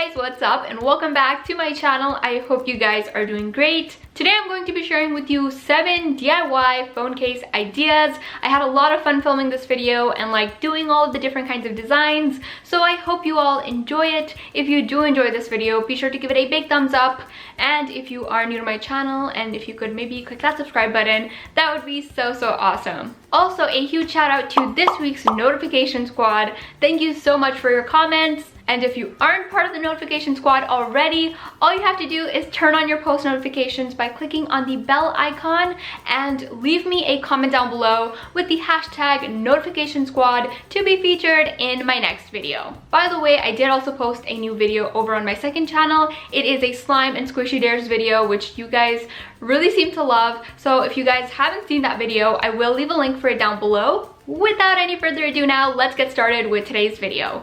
guys, what's up and welcome back to my channel. I hope you guys are doing great. Today I'm going to be sharing with you 7 DIY phone case ideas. I had a lot of fun filming this video and doing all of the different kinds of designs, so I hope you all enjoy it. If you do enjoy this video, be sure to give it a big thumbs up, and if you are new to my channel, and if you could maybe click that subscribe button, that would be so awesome. Also, a huge shout out to this week's notification squad. Thank you so much for your comments. And if you aren't part of the notification squad already, all you have to do is turn on your post notifications by clicking on the bell icon and leave me a comment down below with the hashtag notification squad to be featured in my next video. By the way, I did also post a new video over on my second channel. It is a slime and squishy dares video, which you guys really seem to love. So if you guys haven't seen that video, I will leave a link for it down below. Without any further ado now, let's get started with today's video.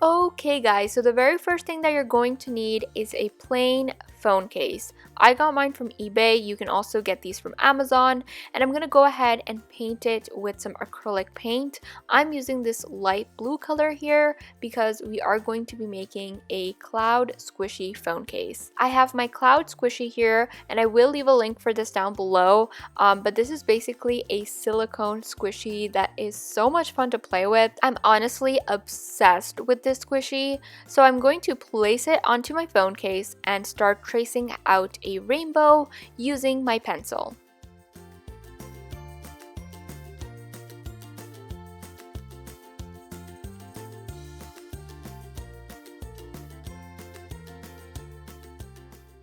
Okay guys, so the very first thing that you're going to need is a plain phone case. I got mine from eBay. You can also get these from Amazon, and I'm going to go ahead and paint it with some acrylic paint. I'm using this light blue color here because we are going to be making a cloud squishy phone case. I have my cloud squishy here, and I will leave a link for this down below, but this is basically a silicone squishy that is so much fun to play with. I'm honestly obsessed with this squishy, so I'm going to place it onto my phone case and start tracing out a rainbow using my pencil.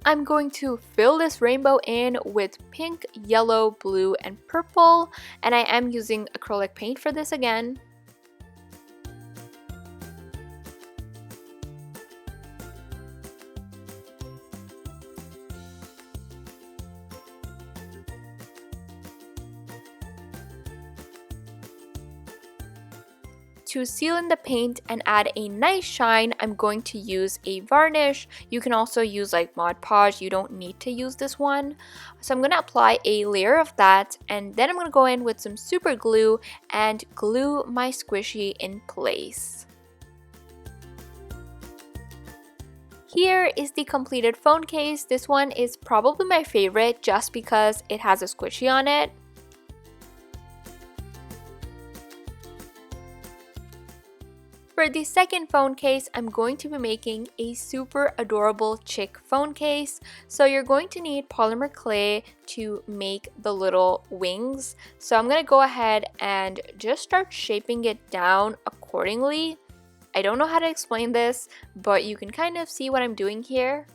I'm going to fill this rainbow in with pink, yellow, blue, and purple, and I am using acrylic paint for this again. To seal in the paint and add a nice shine, I'm going to use a varnish. You can also use Mod Podge. You don't need to use this one. So I'm going to apply a layer of that, and then I'm going to go in with some super glue and glue my squishy in place. Here is the completed phone case. This one is probably my favorite just because it has a squishy on it. For the second phone case, I'm going to be making a super adorable chick phone case. So you're going to need polymer clay to make the little wings. So I'm going to go ahead and just start shaping it down accordingly. I don't know how to explain this, but you can kind of see what I'm doing here.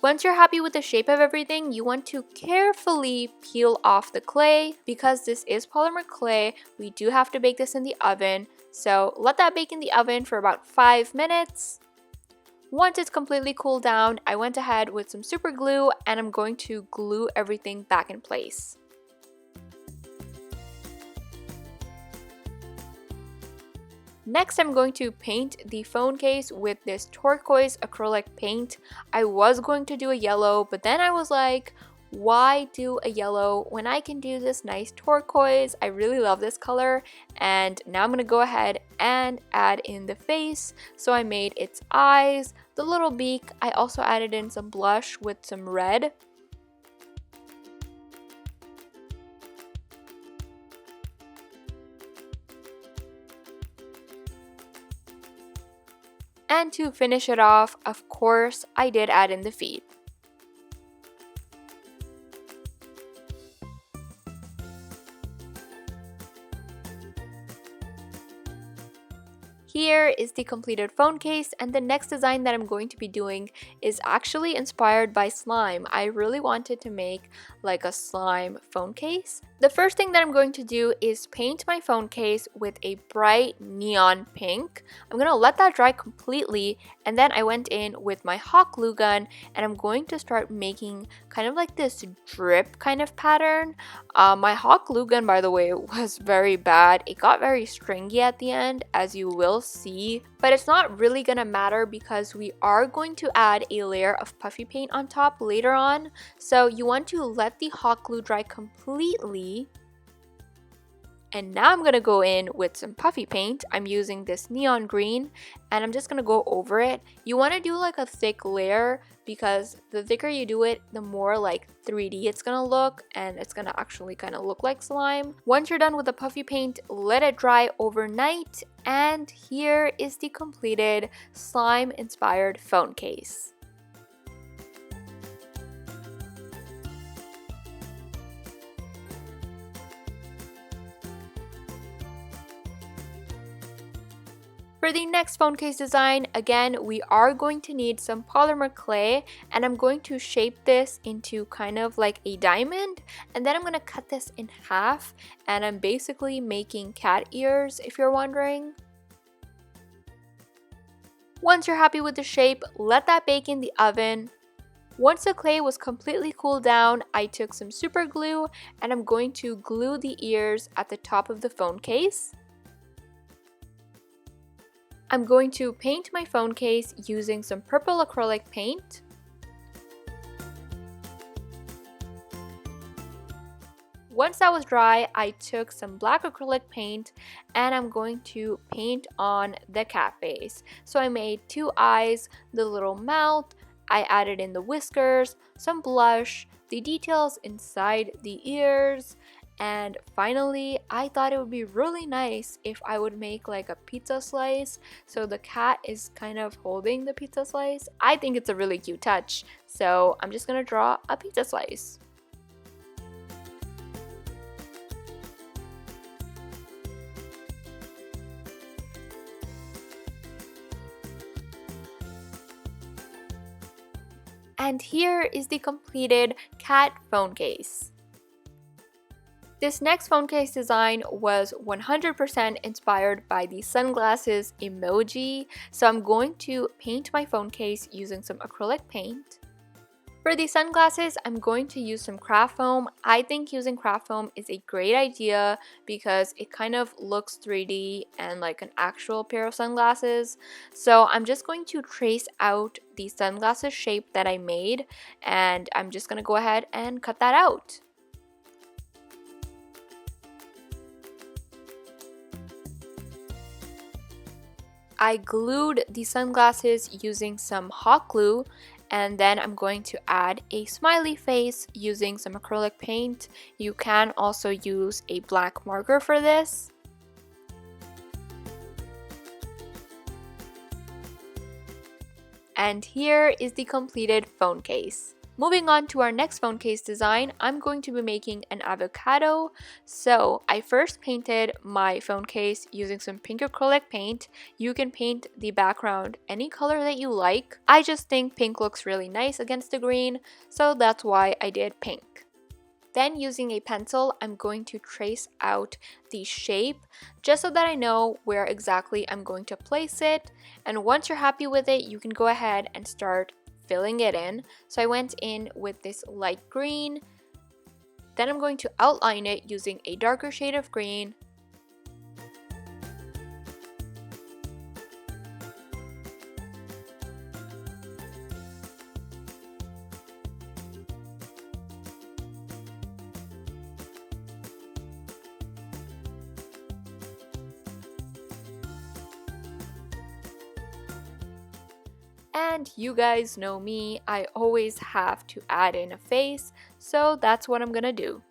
Once you're happy with the shape of everything, you want to carefully peel off the clay. Because this is polymer clay, we do have to bake this in the oven. So let that bake in the oven for about 5 minutes. Once it's completely cooled down, I went ahead with some super glue and I'm going to glue everything back in place. Next, I'm going to paint the phone case with this turquoise acrylic paint. I was going to do a yellow, but then I was like, why do a yellow when I can do this nice turquoise? I really love this color, and now I'm going to go ahead and add in the face. So I made its eyes, the little beak. I also added in some blush with some red. And to finish it off, of course, I did add in the feet. Here is the completed phone case, and the next design that I'm going to be doing is actually inspired by slime. I really wanted to make a slime phone case. The first thing that I'm going to do is paint my phone case with a bright neon pink. I'm going to let that dry completely, and then I went in with my hot glue gun and I'm going to start making kind of like this drip kind of pattern. My hot glue gun, by the way, was very bad. It got very stringy at the end, as you will see, but it's not really going to matter because we are going to add a layer of puffy paint on top later on. So you want to let the hot glue dry completely. And now I'm going to go in with some puffy paint. I'm using this neon green and I'm just going to go over it. You want to do like a thick layer because the thicker you do it, the more like 3D it's going to look, and it's going to actually kind of look like slime. Once you're done with the puffy paint, let it dry overnight, and here is the completed slime inspired phone case. For the next phone case design, again, we are going to need some polymer clay, and I'm going to shape this into kind of like a diamond, and then I'm going to cut this in half, and I'm basically making cat ears, if you're wondering. Once you're happy with the shape, let that bake in the oven. Once the clay was completely cooled down, I took some super glue, and I'm going to glue the ears at the top of the phone case. I'm going to paint my phone case using some purple acrylic paint. Once that was dry, I took some black acrylic paint and I'm going to paint on the cat face. So I made 2 eyes, the little mouth, I added in the whiskers, some blush, the details inside the ears, and finally, I thought it would be really nice if I would make like a pizza slice. So the cat is kind of holding the pizza slice. I think it's a really cute touch. So I'm just gonna draw a pizza slice. And here is the completed cat phone case. This next phone case design was 100% inspired by the sunglasses emoji, so I'm going to paint my phone case using some acrylic paint. For the sunglasses, I'm going to use some craft foam. I think using craft foam is a great idea because it kind of looks 3D and like an actual pair of sunglasses. So I'm just going to trace out the sunglasses shape that I made, and I'm just going to go ahead and cut that out. I glued the sunglasses using some hot glue, and then I'm going to add a smiley face using some acrylic paint. You can also use a black marker for this. And here is the completed phone case. Moving on to our next phone case design, I'm going to be making an avocado. So I first painted my phone case using some pink acrylic paint. You can paint the background any color that you like. I just think pink looks really nice against the green, so that's why I did pink. Then using a pencil, I'm going to trace out the shape just so that I know where exactly I'm going to place it. And once you're happy with it, you can go ahead and start filling it in. So I went in with this light green, then I'm going to outline it using a darker shade of green. And you guys know me, I always have to add in a face, so that's what I'm gonna do.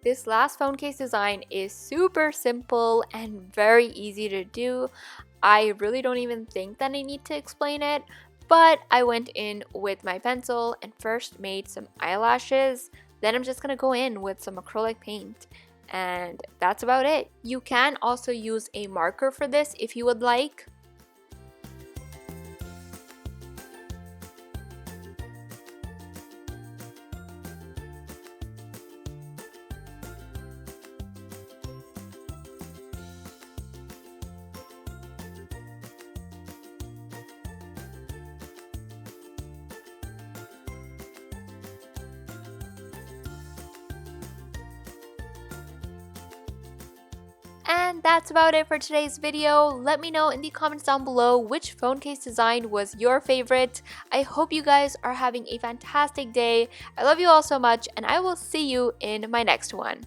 this last phone case design is super simple and very easy to do. I really don't even think that I need to explain it, but I went in with my pencil and first made some eyelashes. Then I'm just gonna go in with some acrylic paint, and that's about it. You can also use a marker for this if you would like. And that's about it for today's video. Let me know in the comments down below which phone case design was your favorite. I hope you guys are having a fantastic day. I love you all so much, and I will see you in my next one.